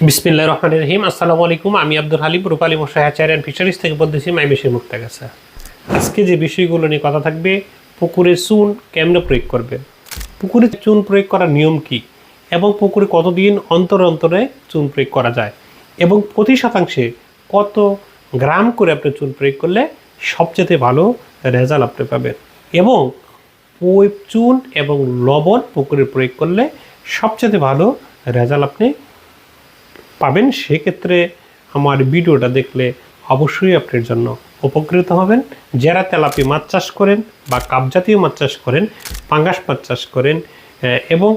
বিসমিল্লাহির রহমানির রহিম। আসসালামু আলাইকুম। আমি আব্দুল হালিম, রূপালী মশাই হ্যাচারি অ্যান্ড ফিশারিজ থেকে বলতেছি, মাইমেশির মুক্তাগাছা। আজকে যে বিষয়গুলো নিয়ে কথা থাকবে, পুকুরে চুন কেমনে প্রয়োগ করবেন, পুকুরে চুন প্রয়োগ করার নিয়ম কি, এবং পুকুরে কতদিন অন্তর অন্তরে চুন প্রয়োগ করা যায়, এবং প্রতি শতাংশে কত গ্রাম করে আপনি চুন প্রয়োগ করলে সবচেয়ে ভালো রেজাল্ট আপনি পাবেন, এবং ওই চুন এবং লবণ পুকুরে প্রয়োগ করলে সবচেয়ে ভালো রেজাল্ট আপনি পাবেন। সেক্ষেত্রে আমার ভিডিওটা দেখলে অবশ্যই আপনার জন্য উপকৃত হবেন। যারা তেলাপি মাছ চাষ করেন বা কাপজাতীয় মাছ চাষ করেন, পাঙ্গাস মাছ চাষ করেন এবং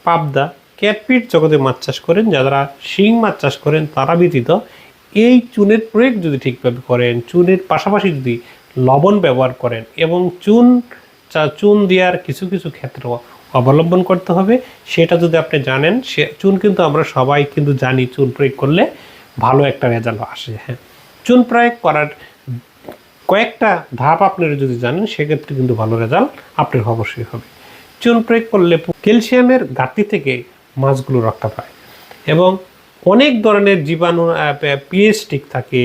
পাবদা ক্যাটফিট জগতে মাছ চাষ করেন, যারা শিং মাছ চাষ করেন, তারা ব্যতীত এই চুনের প্রয়োগ যদি ঠিকভাবে করেন, চুনের পাশাপাশি যদি লবণ ব্যবহার করেন এবং চুন দেওয়ার কিছু কিছু ক্ষেত্র অবলম্বন করতে হবে, সেটা যদি আপনি জানেন, সে চুন কিন্তু আমরা সবাই কিন্তু জানি চুন প্রয়োগ করলে ভালো একটা রেজাল্ট আসে। হ্যাঁ, চুন প্রয়োগ করার কয়েকটা ধাপ আপনারা যদি জানেন, সেক্ষেত্রে কিন্তু ভালো রেজাল্ট আপনার অবশ্যই হবে। চুন প্রয়োগ করলে ক্যালসিয়ামের ঘাটতি থেকে মাছগুলো রক্ষা পায়, এবং অনেক ধরনের জীবাণু পিএইচ ঠিক থাকে,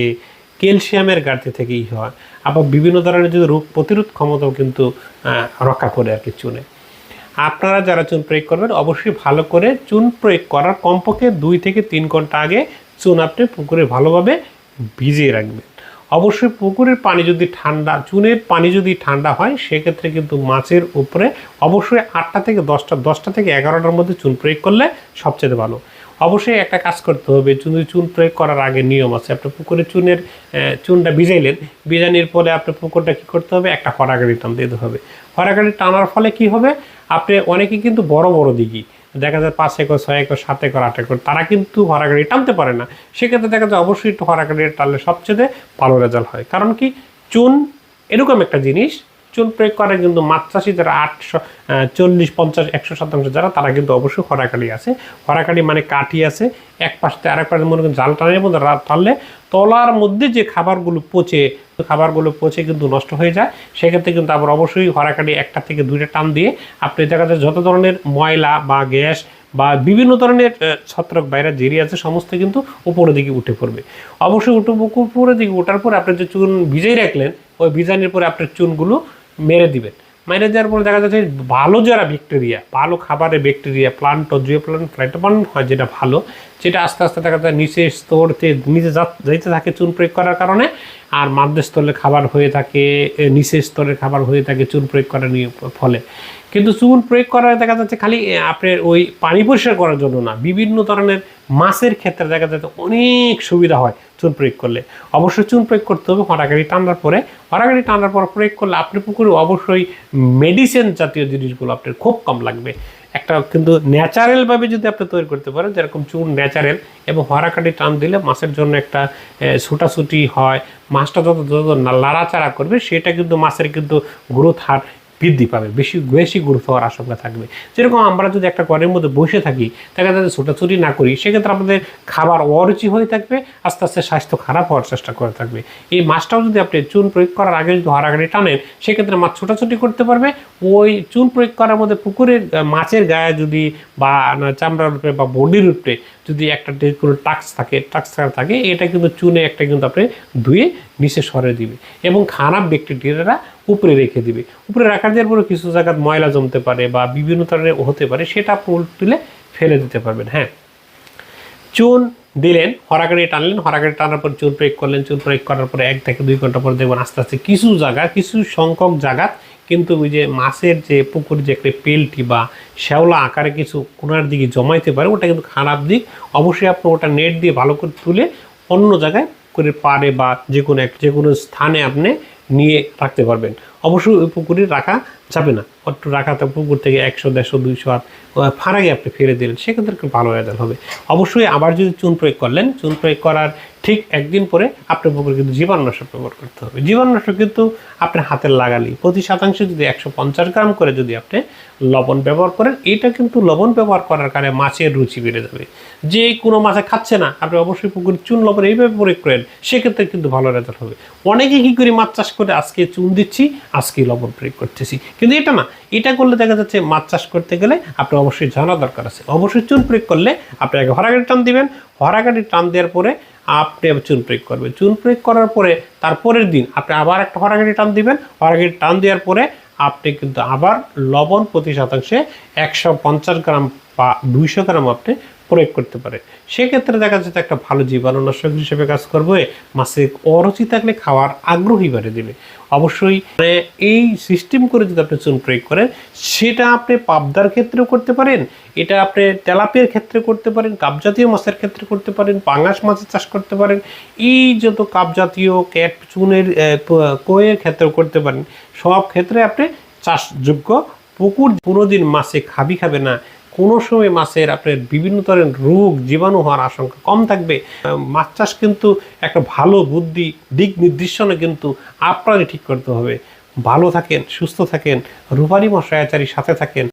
ক্যালসিয়ামের ঘাটতি থেকেই হয়। আবার বিভিন্ন ধরনের যদি রোগ প্রতিরোধ ক্ষমতাও কিন্তু রক্ষা করে আর কি চুনে। আপনারা যারা চুন প্রয়োগ করবেন, অবশ্যই ভালো করে চুন প্রয়োগ করার কমপক্ষে 2 থেকে 3 ঘন্টা আগে চুন আপনি পুকুরে ভালোভাবে ভিজিয়ে রাখবেন। অবশ্যই পুকুরের পানি যদি ঠান্ডা, চুনের পানি যদি ঠান্ডা হয়, সেক্ষেত্রে কিন্তু মাছের উপরে অবশ্যই 8টা থেকে 10টা থেকে 11টার মধ্যে চুন প্রয়োগ করলে সবচেয়ে ভালো। অবশ্যই একটা কাজ করতে হবে, চুন প্রয়োগ করার আগে নিয়ম আছে। আপনি পুকুরে চুনটা ভিজাইলেন, ভিজানোর পরে আপনার পুকুরটা কী করতে হবে, একটা হরাগাড়ি টান দিতে হবে। হরাগাড়ি টানার ফলে কি হবে, আপনি অনেকে কিন্তু বড় বড় দিঘি দেখা যায় 5 একর, 6 একর, 7 একর, 8 একর, তারা কিন্তু হরাগাড়ি টানতে পারে না। সেক্ষেত্রে দেখা যায় অবশ্যই একটু হরাগাড়ি টানলে সবচেয়ে ভালো রেজাল্ট হয়। কারণ কি, চুন এরকম একটা জিনিস, চুন প্রয়োগ করে কিন্তু মাছ চাষি যারা 40, 50, 100% যারা, তারা কিন্তু অবশ্যই হরাকাঠি আছে। হরাকাঠি মানে কাঠি আছে, এক পাশ থেকে আরেক পাশে মনে করেন জাল টানের মধ্যে টানলে তলার মধ্যে যে খাবারগুলো পচে কিন্তু নষ্ট হয়ে যায়। সেক্ষেত্রে কিন্তু আবার অবশ্যই হরাকাঠি 1টা থেকে 2টা টান দিয়ে আপনি দেখা যায় যত ধরনের ময়লা বা গ্যাস বা বিভিন্ন ধরনের ছত্রাক ভাইরাস জেরি আছে, সমস্ত কিন্তু উপরের দিকে উঠে পড়বে। অবশ্যই উপরের দিকে ওঠার পর আপনি যে চুন ভিজাই রাখলেন, ওই ভিজানোর পরে আপনার চুনগুলো মেরে দিবেন। মেরে দেওয়ার পরে দেখা যাচ্ছে ভালো যারা ব্যাকটেরিয়া, ভালো খাবারের ব্যাকটেরিয়া, প্লান্ট হয়, যেটা ভালো, যেটা আস্তে আস্তে দেখা যায় নিচের স্তরতে নিচে যাইতে থাকে চুন প্রয়োগ করার কারণে, আর মাধ্যম স্তরের খাবার হয়ে থাকে, নিচের স্তরের খাবার হয়ে থাকে চুন প্রয়োগ করার ফলে। কিন্তু চুন প্রয়োগ করার দেখা যাচ্ছে খালি আপনার ওই পানি পরিষ্কার করার জন্য না, বিভিন্ন ধরনের মাছের ক্ষেত্রে দেখা যাচ্ছে অনেক সুবিধা হয় চুন প্রয়োগ করলে। অবশ্যই চুন প্রয়োগ করতে হবে হরাগাড়ি টানার পরে। হরাগাড়ি টানার পর প্রয়োগ করলে আপনি পুকুরে অবশ্যই মেডিসিন জাতীয় জিনিসগুলো আপনার খুব কম লাগবে। একটা কিন্তু ন্যাচারালভাবে যদি আপনি তৈরি করতে পারেন, যেরকম চুন ন্যাচারাল, এবং হরাকাঠি টান দিলে মাছের জন্য একটা ছুটাছুটি হয়, মাছটা যত লাড়াচাড়া করবে, সেটা কিন্তু মাছের কিন্তু গ্রোথ হার বৃদ্ধি পাবে, বেশি গুরুত্ব হওয়ার আশঙ্কা থাকবে। যেরকম আমরা যদি একটা ঘরের মধ্যে বসে থাকি, দেখা যাচ্ছে ছোটাছুটি না করি, সেক্ষেত্রে আমাদের খাবার অরুচি হয়ে থাকবে, আস্তে আস্তে স্বাস্থ্য খারাপ হওয়ার চেষ্টা করে থাকবে। এই মাছটাও যদি আপনি চুন প্রয়োগ করার আগে যদি হরাগাড়ি টানেন, সেক্ষেত্রে মাছ ছোটাছুটি করতে পারবে। ওই চুন প্রয়োগ করার মধ্যে পুকুরের মাছের গায়ে যদি বা চামড়ার উপরে বা বডির উপরে যদি একটা কোনো টাক্স থাকে, এটা কিন্তু চুনে একটা কিন্তু আপনি ধুয়ে নিচে সরে দিবে, এবং খারাপ ব্যাকটেরিয়ারা উপরে রেখে দিবে। উপরে রাখা দেওয়ার পরে কিছু জায়গায় ময়লা জমতে পারে বা বিভিন্ন ধরনের হতে পারে, সেটা তুলে ফেলে দিতে পারবেন। হ্যাঁ, চুন দিলেন, হরাগাড়ি টানলেন, হরাগাড়ি টানার পর চুন প্রয়োগ করলেন, চুন প্রয়োগ করার পরে 1 থেকে 2 ঘন্টা পর দেখবেন আস্তে আস্তে কিছু সংখ্যক জায়গা কিন্তু ওই যে মাছের যে পুকুর যে একটা পেলটি বা শ্যাওলা আকারে কিছু কোনার দিকে জমাইতে পারে, ওটা কিন্তু খারাপ দিক। অবশ্যই আপনি ওটা নেট দিয়ে ভালো করে তুলে অন্য জায়গায় করে পারে বা যে কোনো স্থানে আপনি নিয়ে রাখতে পারবেন। অবশ্যই ওই পুকুরে রাখা যাবে না, একটু রাখাতে পুকুর থেকে 100, 150, 200 হাত ফারাগে আপনি ফেলে দিলেন, সেক্ষেত্রে একটু ভালো রেজাল্ট হবে। অবশ্যই আবার যদি চুন প্রয়োগ করলেন, চুন প্রয়োগ করার ঠিক 1 দিন পরে আপনার পুকুরে কিন্তু জীবাণুনাশক ব্যবহার করতে হবে। জীবাণুনাশক কিন্তু আপনার হাতের লাগালি প্রতি শতাংশে যদি 150 গ্রাম করে যদি আপনি লবণ ব্যবহার করেন, এটা কিন্তু লবণ ব্যবহার করার কারণে মাছের রুচি বেড়ে যাবে। যে কোনো মাছে খাচ্ছে না, আপনি অবশ্যই পুকুরে চুন লবণ এইভাবে প্রয়োগ করেন, সেক্ষেত্রে কিন্তু ভালো রেজাল্ট হবে। অনেকে কী করে মাছ চাষ করে, আজকে চুন দিচ্ছি, আজকে লবণ প্রয়োগ করতেছি, কিন্তু এটা না, এটা করলে দেখা যাচ্ছে মাছ চাষ করতে গেলে আপনার অবশ্যই জানা দরকার আছে। অবশ্যই চুন প্রয়োগ করলে আপনি আগে হরাগাড়ি টান দিবেন, হরাগাড়ি টান দেওয়ার পরে আপনি আবার চুন প্রয়োগ করবেন। চুন প্রয়োগ করার পরে তারপরের দিন আপনি আবার একটা হরাগাড়ি টান দিবেন, হরাগাড়ি টান দেওয়ার পরে আপনি কিন্তু আবার লবণ প্রতি শতাংশে 150 গ্রাম বা 200 গ্রাম আপনি প্রয়োগ করতে পারে। সেক্ষেত্রে দেখা যাচ্ছে একটা ভালো জীবাণুনাশক হিসেবে কাজ করবে, মাছে অরুচি থাকলে খাওয়ার আগ্রহী বাড়িয়ে দেবে। অবশ্যই এই সিস্টেম করে যদি আপনি চুন প্রয়োগ করেন, সেটা আপনি পাবদার ক্ষেত্রেও করতে পারেন, এটা আপনি তেলাপিয়ার ক্ষেত্রে করতে পারেন, কাপজাতীয় মাছের ক্ষেত্রে করতে পারেন, পাঙাশ মাছের চাষ করতে পারেন, এই যত কাপজাতীয় ক্যাট চুনের কোয়ের ক্ষেত্রেও করতে পারেন। সব ক্ষেত্রে আপনি চাষযোগ্য পুকুর। কোনোদিন মাছে খাবে না, কোনো সময় মাছের আপনার বিভিন্ন ধরনের রোগ জীবাণু হওয়ার আশঙ্কা কম থাকবে। মাছ চাষ কিন্তু একটা ভালো বুদ্ধি, দিক নির্দেশনা কিন্তু আপনারই ঠিক করতে হবে। ভালো থাকেন, সুস্থ থাকেন, রূপালী মশায়াচারীর সাথে থাকেন।